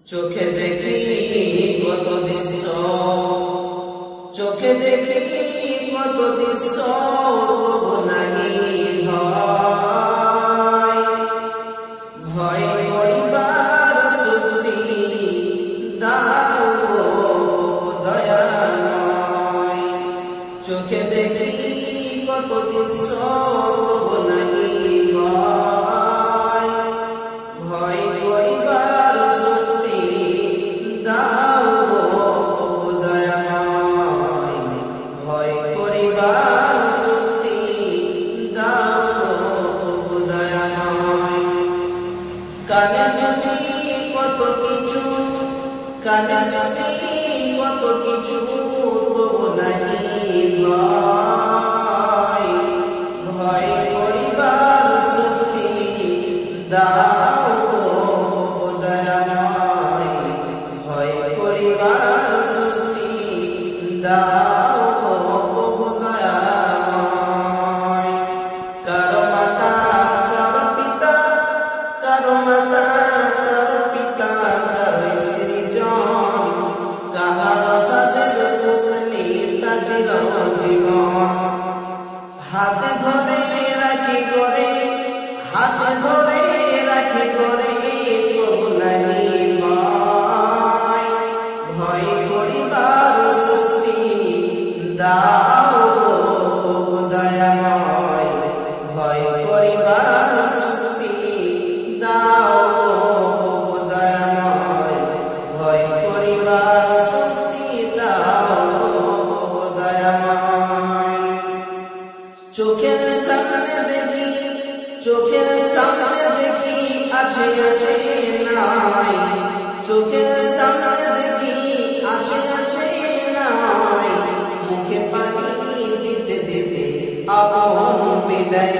চোখে দেখি কত দৃশ্য, চোখে দেখি কত দৃশ্য, তবু নাহি ভয়, ভয় করিবার শক্তি দাও দয়াময়। চোখে দেখি কত দৃশ্য, তবু নাহি ভয়, ভয় করিবার শক্তি দাও দয়াময়, ভয় করিবার শক্তি দাও দয়াময়। কানে শুনি কত কিছু, কানে শুনি কত কিছু, তবু নাহি ভয়, ভয় করিবার শক্তি দাও দয়াময়, ভয় করিবার শক্তি দাও দয়াময়। কারো মাতা কারো পিতা, কারো মাতা কারো পিতা, কারো স্ত্রীজন, কাহারো শাশুড় পুত্নী তাজির জীবন। হাতে ধরে রাখি করে, হাতে ধরে রাখি করে, তবু নাহি ভয়, ভয় করিবার শক্তি দাও দয়াময়, ভয় করিবার শক্তি দাও দয়াময়, ভয় করিবার শক্তি দাও দয়াময়। চোখের সামনে দেখি, চোখের সামনে দেখি আছে আছে নাই, চোখের সামনে দেখি আছে আছে নাই, মুখে পানি দিতে দিতে আপন বিদায়